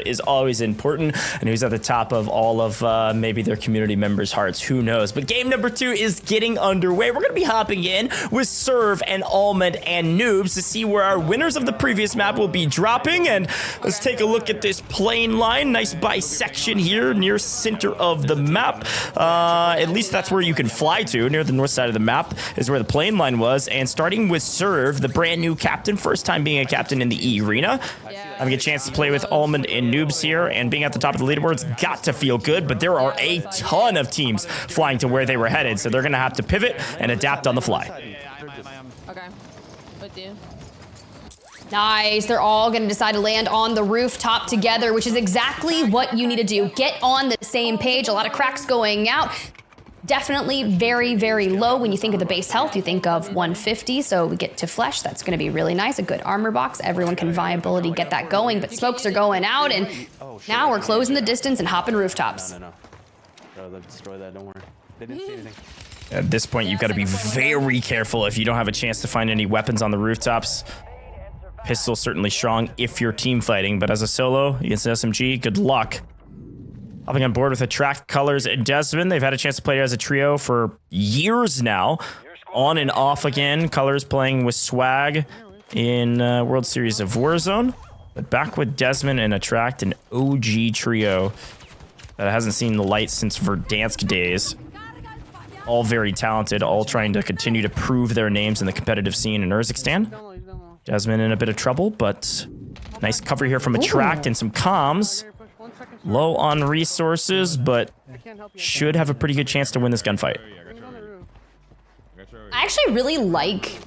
is always important, and who's at the top of all of maybe their community members' hearts, who knows. But game number 2 is getting underway. We're gonna be hopping in with Serve and Almond and Noobs to see where our winners of the previous map will be dropping. And let's take a look at this plane line. Nice bisection here near center of the map. At least that's where you can fly to. Near the north side of the map is where the plane line was. And starting with Serve, the brand new captain, first time being a captain in the E arena. Having a chance to play with Almond and Noobs here, and being at the top of the leaderboards got to feel good, but there are a ton of teams flying to where they were headed, so they're gonna have to pivot and adapt on the fly. Okay. With you. Nice. They're all going to decide to land on the rooftop together, which is exactly what you need to do. Get on the same page. A lot of cracks going out. Definitely very, very low. When you think of the base health, you think of 150. So we get to flesh. That's going to be really nice. A good armor box. Everyone can viability get that going, but smokes are going out, and now we're closing the distance and hopping rooftops. No. They'll destroy that. Don't worry. They didn't see anything. At this point, you've got to be very careful if you don't have a chance to find any weapons on the rooftops. Pistol certainly strong if you're team fighting, but as a solo against an SMG, good luck. Hopping on board with Attract, Colors, and Desmond. They've had a chance to play as a trio for years now. On and off again. Colors playing with Swagg in World Series of Warzone. But back with Desmond and Attract, an OG trio that hasn't seen the light since Verdansk days. All very talented, all trying to continue to prove their names in the competitive scene in Urzikstan. Desmond in a bit of trouble, but nice cover here from Attract and some comms. Low on resources, but should have a pretty good chance to win this gunfight. I actually really like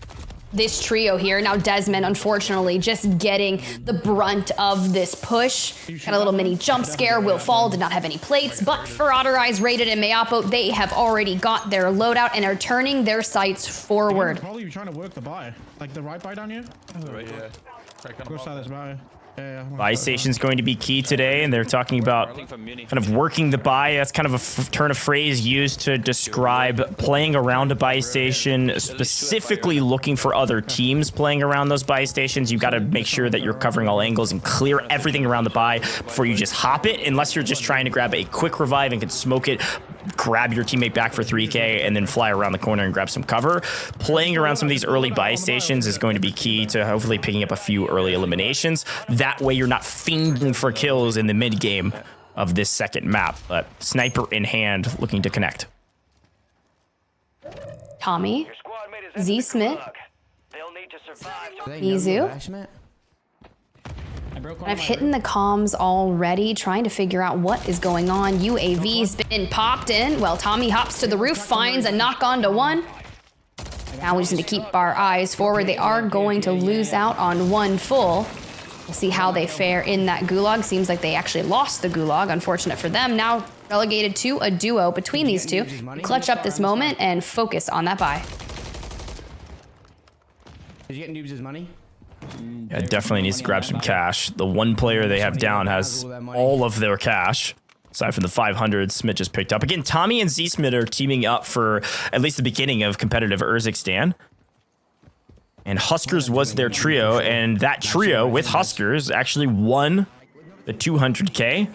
this trio here. Now Desmond, unfortunately, just getting the brunt of this push. Got a little mini jump scare. Will fall, did not have any plates, but for Otter Eyes, Rated, and Mayapo, they have already got their loadout and are turning their sights forward. Probably trying to work the buy. Like the right buy down here? Right, yeah. Go side this buy. Yeah. Buy station's going to be key today, and they're talking about kind of working the buy. That's kind of a turn of phrase used to describe playing around a buy station, specifically looking for other teams playing around those buy stations. You've got to make sure that you're covering all angles and clear everything around the buy before you just hop it, unless you're just trying to grab a quick revive and can smoke it, grab your teammate back for 3K, and then fly around the corner and grab some cover. Playing around some of these early buy stations is going to be key to hopefully picking up a few early eliminations. That way you're not fiending for kills in the mid game of this second map, but sniper in hand looking to connect. Tommy, Z Smith, Mizu. I've hit the comms already, trying to figure out what is going on. UAV's been popped in. Well, Tommy hops to the roof, finds a knock onto one. Now we just need to keep our eyes forward. They are going to lose out on one full. We'll see how they fare in that gulag. Seems like they actually lost the gulag. Unfortunate for them. Now relegated to a duo between these two. Clutch up this moment and focus on that buy. Did you get Noobs' money? Yeah, definitely needs to grab some cash. The one player they have down has all of their cash. Aside from the 500 Smith just picked up. Again, Tommy and Z Smith are teaming up for at least the beginning of competitive Urzikstan. And Huskerrs was their trio, and that trio with Huskerrs actually won the 200K.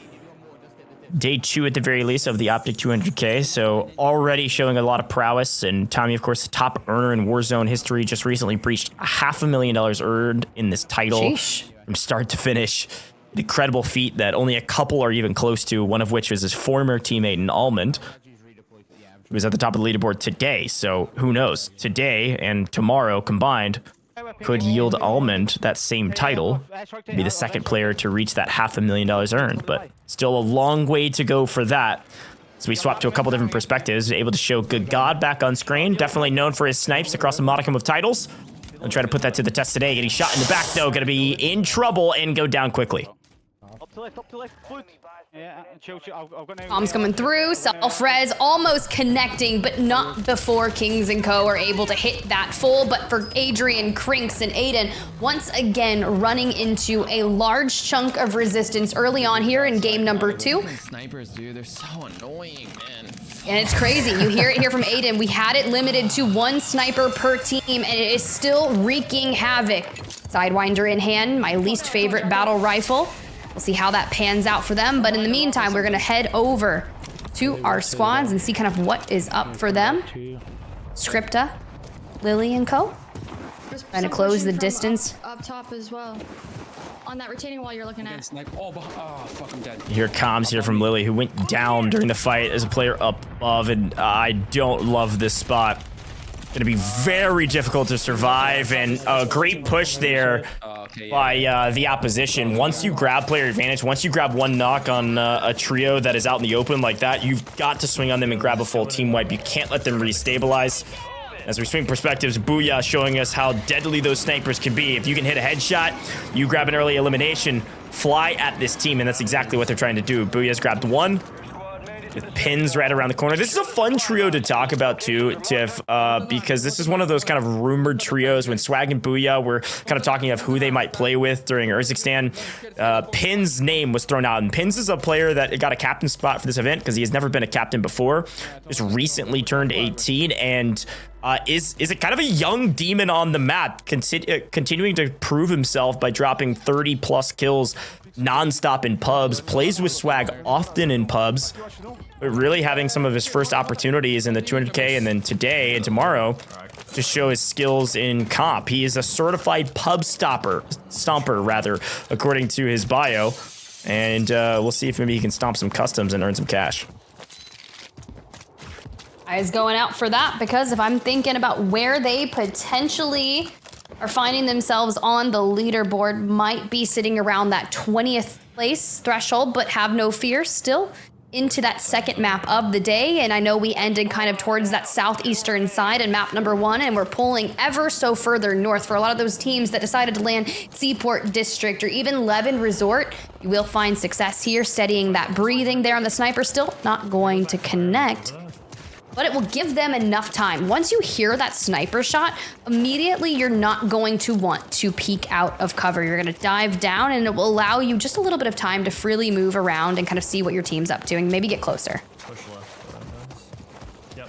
Day 2 at the very least of the Optic 200K, so already showing a lot of prowess. And Tommy, of course, the top earner in Warzone history, just recently breached $500,000 earned in this title. Sheesh. From start to finish. An incredible feat that only a couple are even close to, one of which is his former teammate in Almond, who was at the top of the leaderboard today. So who knows? Today and tomorrow combined could yield Almond that same title, be the second player to reach that $500,000 earned, but still a long way to go for that. So we swapped to a couple different perspectives, able to show Good God back on screen, definitely known for his snipes across a modicum of titles. I'll try to put that to the test today. Getting shot in the back though, gonna be in trouble and go down quickly. Up to left, foot. Yeah, chill. Bombs coming through, self-res, almost connecting, but not before Kings & Co. are able to hit that full. But for Adrian, Crinks, and Aydan, once again running into a large chunk of resistance early on here in game number 2. Snipers, dude, they're so annoying, man. And it's crazy. You hear it here from Aydan. We had it limited to 1 sniper per team, and it is still wreaking havoc. Sidewinder in hand, my least favorite battle rifle. We'll see how that pans out for them. But in the meantime, we're going to head over to our squads and see kind of what is up for them. Scripta, Lily, and co. Trying to close the distance. Up top as well. On that retaining wall you're looking at. Oh, fuck, I'm dead. You hear comms here from Lily, who went down during the fight as a player up above, and I don't love this spot. Gonna be very difficult to survive, and a great push there by the opposition. Once you grab player advantage, once you grab one knock on a trio that is out in the open like that, you've got to swing on them and grab a full team wipe. You can't let them restabilize. As we swing perspectives, Booyah showing us how deadly those snipers can be. If you can hit a headshot, you grab an early elimination, fly at this team, and that's exactly what they're trying to do. Booyah's grabbed one, with pins right around the corner. This is a fun trio to talk about too, Tiff, because this is one of those kind of rumored trios when Swagg and Booyah were kind of talking of who they might play with during Urzikstan. Pin's name was thrown out, and Pins is a player that got a captain spot for this event because he has never been a captain before. Just recently turned 18 and is it kind of a young demon on the map, continuing to prove himself by dropping 30 plus kills non-stop in pubs, plays with Swagg often in pubs, but really having some of his first opportunities in the 200K and then today and tomorrow to show his skills in comp. He is a certified pub stomper rather, according to his bio, and we'll see if maybe he can stomp some customs and earn some cash. Eyes going out for that, because if I'm thinking about where they potentially are finding themselves on the leaderboard, might be sitting around that 20th place threshold, but have no fear, still into that second map of the day. And I know we ended kind of towards that southeastern side in map number 1, and we're pulling ever so further north for a lot of those teams that decided to land Seaport District or even Levin Resort. You will find success here, steadying that breathing there on the sniper. Still not going to connect, but it will give them enough time. Once you hear that sniper shot, immediately you're not going to want to peek out of cover. You're gonna dive down, and it will allow you just a little bit of time to freely move around and kind of see what your team's up to and maybe get closer.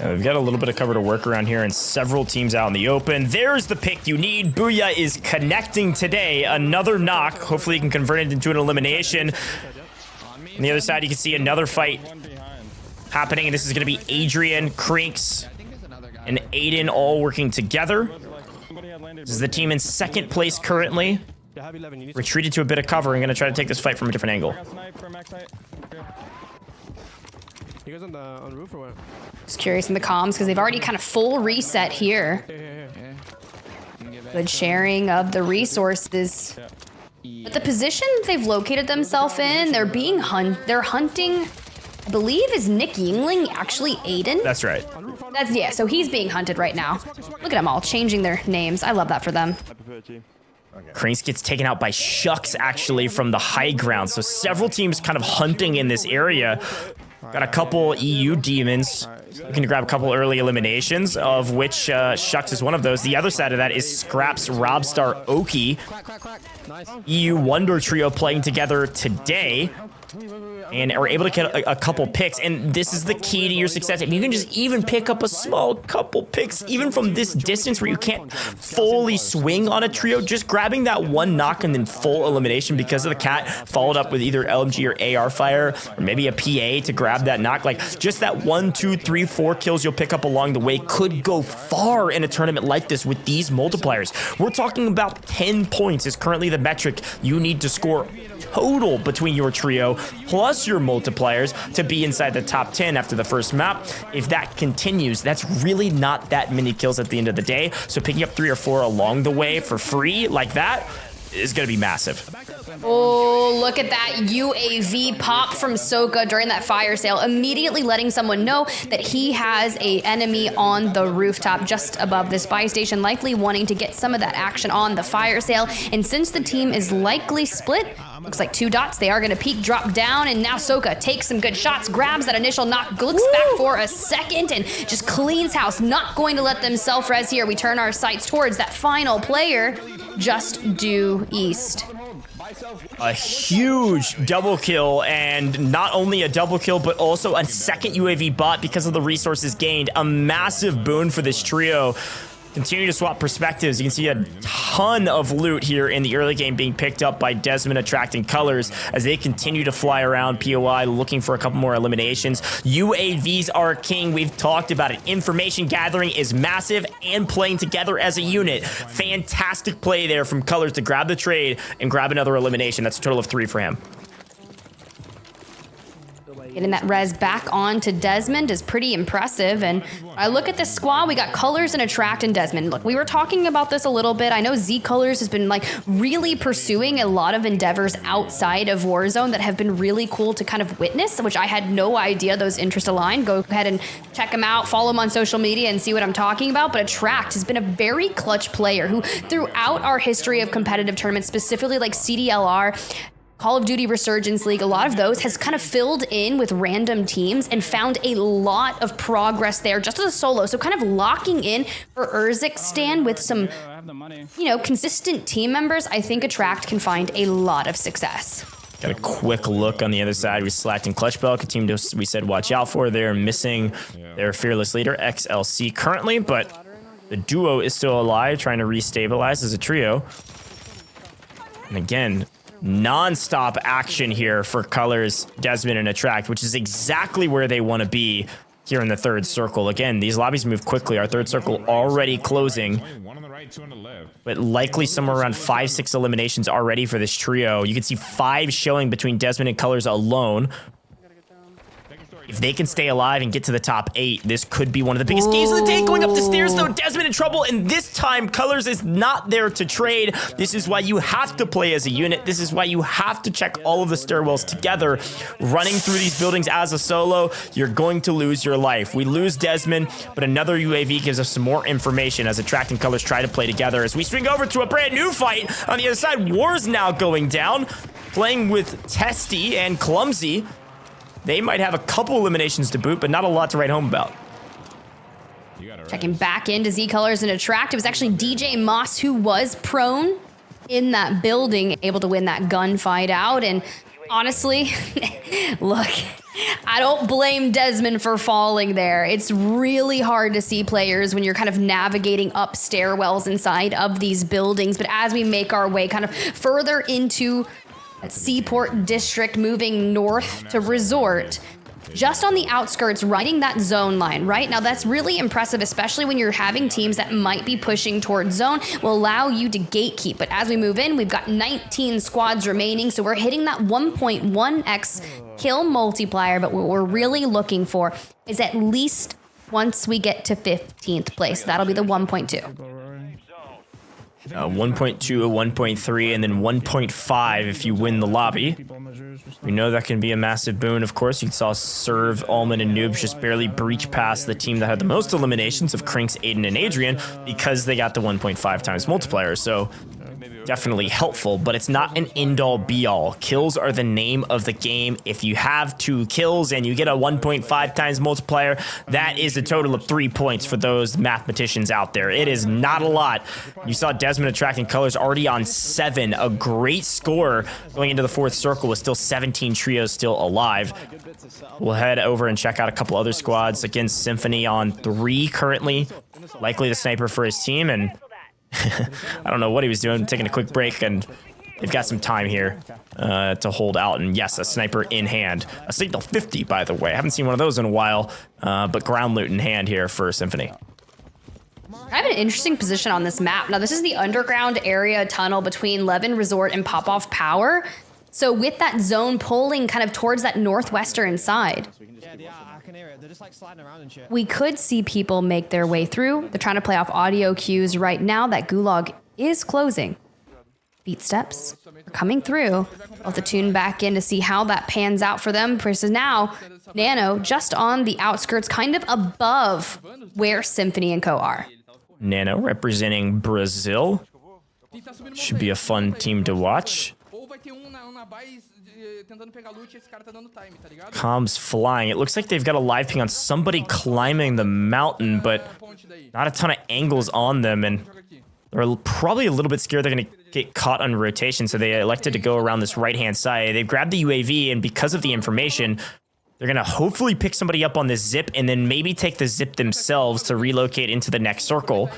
We've got a little bit of cover to work around here and several teams out in the open. There's the pick you need. Booyah is connecting today. Another knock. Hopefully you can convert it into an elimination. On the other side, you can see another fight happening, and this is going to be Adrian, Crinks, and Aydan all working together. This is the team in second place currently. Retreated to a bit of cover and going to try to take this fight from a different angle. You guys on the roof or what? Just curious in the comms, because they've already kind of full reset here. Good sharing of the resources. But the position they've located themselves in, they're being they're hunting, I believe, is Nick Yingling actually Aydan? That's right. Yeah, so he's being hunted right now. Look at them all changing their names. I love that for them. Crinks gets taken out by Shucks actually from the high ground. So several teams kind of hunting in this area. Got a couple EU demons looking to grab a couple early eliminations, of which Shucks is one of those. The other side of that is Scraps, Robstar, Oki. EU Wonder Trio playing together today, and are able to get a couple picks. And this is the key to your success. If you can just even pick up a small couple picks, even from this distance where you can't fully swing on a trio, just grabbing that one knock and then full elimination because of the cat, followed up with either LMG or AR fire, or maybe a PA to grab that knock. Like, just that 1, 2, 3, 4 kills you'll pick up along the way could go far in a tournament like this with these multipliers. We're talking about 10 points is currently the metric you need to score total between your trio plus your multipliers to be inside the top 10 after the first map. If that continues, that's really not that many kills at the end of the day. So picking up 3 or 4 along the way for free like that is going to be massive. Oh, look at that UAV pop from Soka during that fire sale, immediately letting someone know that he has an enemy on the rooftop just above this buy station, likely wanting to get some of that action on the fire sale. And since the team is likely split, looks like 2 dots, they are going to peek, drop down, and now Soka takes some good shots, grabs that initial knock, looks back for a second, and just cleans house. Not going to let them self-res here. We turn our sights towards that final player, just due east. A huge double kill, and not only a double kill, but also a second UAV bot because of the resources gained. A massive boon for this trio. continue to swap perspectives. You can see a ton of loot here in the early game being picked up by Desmond attracting colors as they continue to fly around POI looking for a couple more eliminations. UAVs are king. We've talked about it. Information gathering is massive and playing together as a unit. Fantastic play there from colors to grab the trade and grab another elimination. That's a total of 3 for him. Getting that res back on to Desmond is pretty impressive. And I look at this squad, we got Colors and Attract and Desmond. Look, we were talking about this a little bit. I know Z Colors has been like really pursuing a lot of endeavors outside of Warzone that have been really cool to kind of witness, which I had no idea those interests aligned. Go ahead and check him out, follow him on social media and see what I'm talking about. But Attract has been a very clutch player who throughout our history of competitive tournaments, specifically like CDLR, Call of Duty Resurgence League, a lot of those has kind of filled in with random teams and found a lot of progress there just as a solo. So kind of locking in for Urzikstan with some, you know, consistent team members, I think Attract can find a lot of success. Got a quick look on the other side. We Slacked and Clutch Bell, a team we said watch out for. They're missing their fearless leader, XLC, currently, but the duo is still alive, trying to restabilize as a trio. And again, non-stop action here for Colors, Desmond, and Attract, which is exactly where they want to be here in the third circle. Again, these lobbies move quickly. Our third circle already closing, but likely somewhere around 5-6 eliminations already for this trio. You can see 5 showing between Desmond and Colors alone. If they can stay alive and get to the top 8, this could be one of the biggest games of the day. Going up the stairs, though, Desmond in trouble, and this time, Colors is not there to trade. This is why you have to play as a unit. This is why you have to check all of the stairwells together. Running through these buildings as a solo, you're going to lose your life. We lose Desmond, but another UAV gives us some more information as Attract and Colors try to play together. As we swing over to a brand new fight on the other side, War's now going down, playing with Testy and Clumsy. They might have a couple eliminations to boot, but not a lot to write home about. Checking back into Z Colors and Attract. It was actually DJ Moss who was prone in that building, able to win that gunfight out. And honestly, look, I don't blame Desmond for falling there. It's really hard to see players when you're kind of navigating up stairwells inside of these buildings. But as we make our way kind of further into Seaport District, moving north to Resort, just on the outskirts, riding that zone line, right? Now that's really impressive, especially when you're having teams that might be pushing towards zone, will allow you to gatekeep. But as we move in, we've got 19 squads remaining, so we're hitting that 1.1x kill multiplier, but what we're really looking for is at least once we get to 15th place. That'll be the 1.2. 1.2, 1.3, and then 1.5 if you win the lobby. We know that can be a massive boon, of course. You saw Serve, Allman, and Noobs just barely breach past the team that had the most eliminations of Crinks, Aydan, and Adrian because they got the 1.5 times multiplier. So definitely helpful, but it's not an end-all be-all. Kills are the name of the game. If you have 2 kills and you get a 1.5 times multiplier, that is a total of 3 points for those mathematicians out there. It is not a lot. You saw Desmond attracting Colors already on 7. A great score going into the 4th circle with still 17 trios still alive. We'll head over and check out a couple other squads. Again, Symphony on 3 currently. Likely the sniper for his team, and I don't know what he was doing, taking a quick break, and they've got some time here to hold out. And yes, a sniper in hand. A Signal 50, by the way. I haven't seen one of those in a while, but ground loot in hand here for Symphony. I have an interesting position on this map. Now, this is the underground area tunnel between Levin Resort and Pop-Off Power. So with that zone pulling kind of towards that northwestern side, we could see people make their way through. They're trying to play off audio cues right now. That gulag is closing. Beat steps are coming through. We'll have to tune back in to see how that pans out for them. Versus now, Nano just on the outskirts, kind of above where Symphony and Co are. Nano representing Brazil. Should be a fun team to watch. Comms flying. It looks like they've got a live ping on somebody climbing the mountain, but not a ton of angles on them, and they're probably a little bit scared they're going to get caught on rotation, so they elected to go around this right-hand side. They've grabbed the UAV, and because of the information, they're going to hopefully pick somebody up on this zip and then maybe take the zip themselves to relocate into the next circle.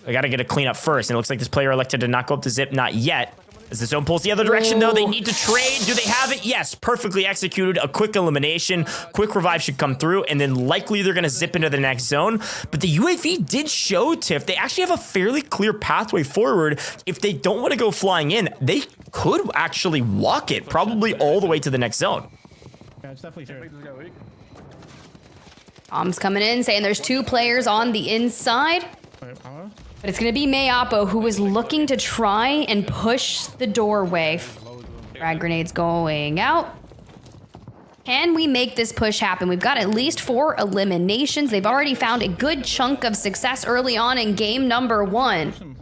They got to get a cleanup first. And it looks like this player elected to not go up the zip. Not yet. As the zone pulls the other direction, though, they need to trade. Do they have it? Yes, perfectly executed. A quick elimination. Quick revive should come through, and then likely they're going to zip into the next zone. But the UAV did show Tiff they actually have a fairly clear pathway forward. If they don't want to go flying in, they could actually walk it, probably all the way to the next zone. Yeah, it's definitely true. Tom's coming in saying there's 2 players on the inside. But it's going to be Mayapo who is looking to try and push the doorway. Frag grenades going out. Can we make this push happen? We've got at least 4 eliminations. They've already found a good chunk of success early on in game number 1.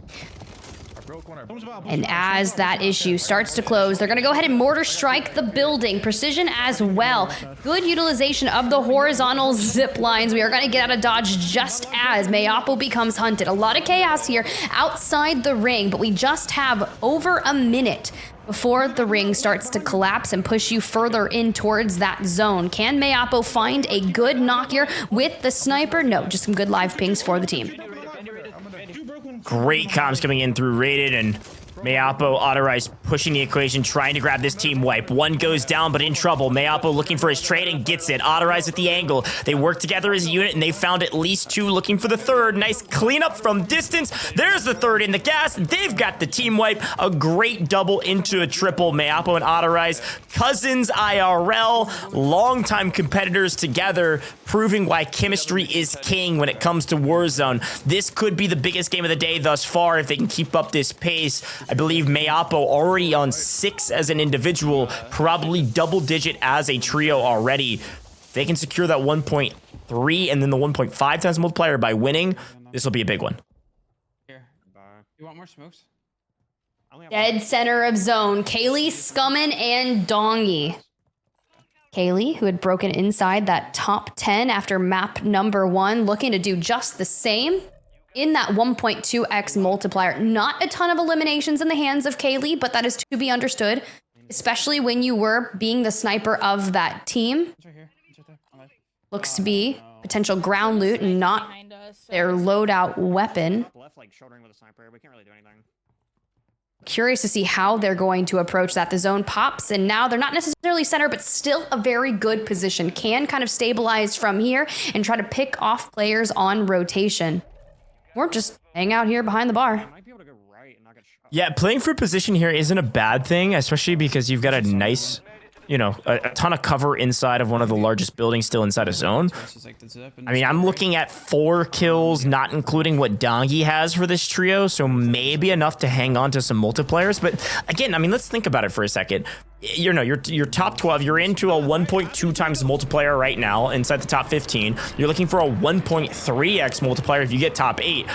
And as that issue starts to close, they're going to go ahead and mortar strike the building. Precision as well. Good utilization of the horizontal zip lines. We are going to get out of dodge just as Mayapo becomes hunted. A lot of chaos here outside the ring, but we just have over a minute before the ring starts to collapse and push you further in towards that zone. Can Mayapo find a good knock here with the sniper? No, just some good live pings for the team. Great comms coming in through Rated, and Mayapo, Autorize pushing the equation, trying to grab this team wipe. One goes down, but in trouble. Mayapo looking for his trade and gets it. Autorize at the angle. They work together as a unit, and they found at least 2 looking for the third. Nice cleanup from distance. There's the third in the gas. They've got the team wipe. A great double into a triple. Mayapo and Autorize, cousins IRL, longtime competitors together, proving why chemistry is king when it comes to Warzone. This could be the biggest game of the day thus far if they can keep up this pace. I believe Mayapo already on 6 as an individual, probably double digit as a trio already. They can secure that 1.3 and then the 1.5 times multiplier by winning. This will be a big one. Here. You want more smokes? Dead center of zone. Kaylee, Scummin, and Dongy. Kaylee, who had broken inside that top 10 after map number 1, looking to do just the same in that 1.2x multiplier. Not a ton of eliminations in the hands of Kaylee, but that is to be understood, especially when you were being the sniper of that team. Looks to be potential ground loot and not their loadout weapon. Curious to see how they're going to approach that. The zone pops, and now they're not necessarily center, but still a very good position. Can kind of stabilize from here and try to pick off players on rotation. Or just hang out here behind the bar. Yeah, playing for position here isn't a bad thing, especially because you've got a nice, you know, a ton of cover inside of one of the largest buildings still inside a zone. I mean, I'm looking at 4 kills, not including what Dongy has for this trio, so maybe enough to hang on to some multipliers. But again, I mean, let's think about it for a second. You know, your top 12, you're into a 1.2 times multiplier right now inside the top 15. You're looking for a 1.3x multiplier if you get top 8.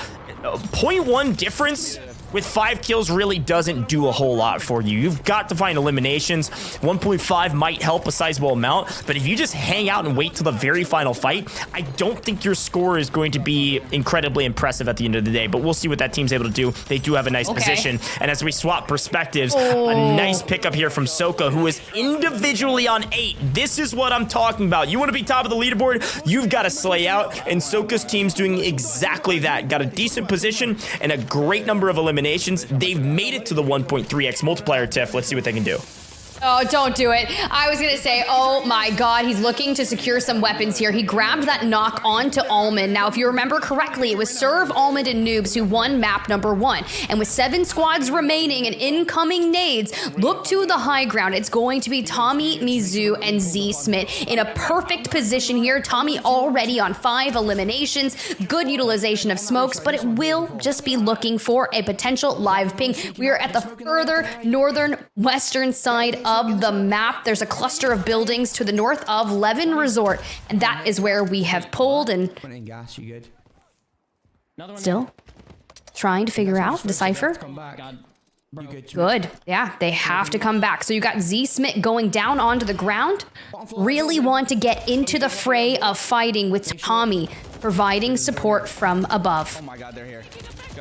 0.1 difference with 5 kills really doesn't do a whole lot for you. You've got to find eliminations. 1.5 might help a sizable amount, but if you just hang out and wait till the very final fight, I don't think your score is going to be incredibly impressive at the end of the day, but we'll see what that team's able to do. They do have a nice position, and as we swap perspectives, a nice pickup here from Soka, who is individually on 8. This is what I'm talking about. You want to be top of the leaderboard, you've got to slay out, and Soka's team's doing exactly that. Got a decent position and a great number of eliminations. They've made it to the 1.3x multiplier, Tiff. Let's see what they can do. Oh, don't do it. I was going to say, oh my God, he's looking to secure some weapons here. He grabbed that knock onto Almond. Now, if you remember correctly, it was Serve, Almond, and Noobs who won map number 1. And with 7 squads remaining and incoming nades, look to the high ground. It's going to be Tommy, Mizu, and Z Smith in a perfect position here. Tommy already on 5 eliminations. Good utilization of smokes, but it will just be looking for a potential live ping. We are at the further northern western side of the map. There's a cluster of buildings to the north of Levin Resort, and that is where we have pulled and still trying to figure out, decipher. Good. Yeah, they have to come back. So you got Z Smith going down onto the ground. Really want to get into the fray of fighting with Tommy. providing support from above. Oh my god, they're here.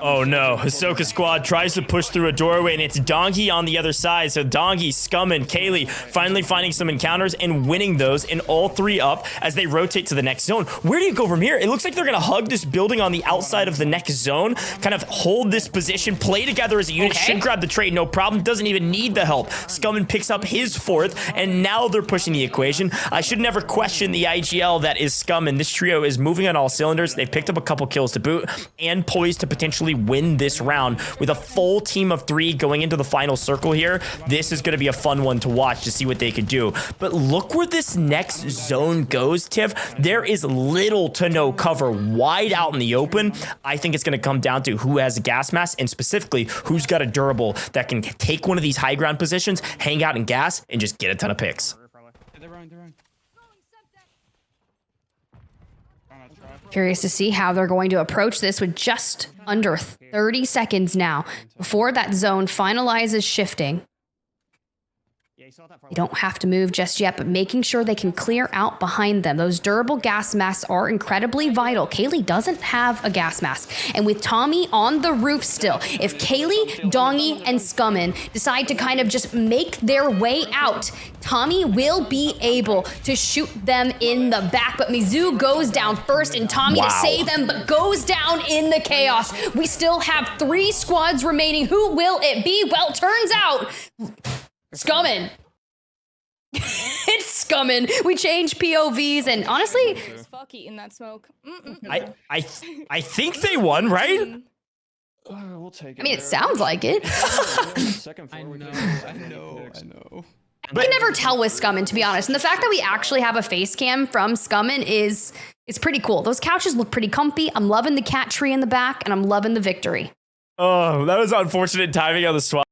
Oh no, Ahsoka squad tries to push through a doorway and it's Donkey on the other side. So Donkey, Scummin, Kaylee finally finding some encounters and winning those, and all three up as they rotate to the next zone. Where do you go from here? It looks like they're gonna hug this building on the outside of the next zone, kind of hold this position, play together as a unit, should grab the trade, no problem, doesn't even need the help. Scummin picks up his fourth, and now they're pushing the equation. I should never question the IGL that is Scummin. This trio is moving on all cylinders. They've picked up a couple kills to boot and poised to potentially win this round with a full team of 3 going into the final circle here. This is going to be a fun one to watch to see what they can do. But look where this next zone goes, Tiff. There is little to no cover wide out in the open. I think it's going to come down to who has a gas mask and specifically who's got a durable that can take one of these high ground positions, hang out in gas, and just get a ton of picks. They're running. Curious to see how they're going to approach this with just under 30 seconds now before that zone finalizes shifting. You don't have to move just yet, but making sure they can clear out behind them. Those durable gas masks are incredibly vital. Kaylee doesn't have a gas mask. And with Tommy on the roof still, if Kaylee, Dongy, and Scummin decide to kind of just make their way out, Tommy will be able to shoot them in the back. But Mizzou goes down first, and Tommy to save them, but goes down in the chaos. We still have 3 squads remaining. Who will it be? Well, turns out Scummin. It's Scummin. We changed POVs, and honestly, Fuck eating that smoke. I think they won, right? We'll take it. I mean, it sounds like it. Second I floor. know. I can never tell with Scummin, to be honest. And the fact that we actually have a face cam from Scummin is pretty cool. Those couches look pretty comfy. I'm loving the cat tree in the back, and I'm loving the victory. Oh, that was unfortunate timing on the swap.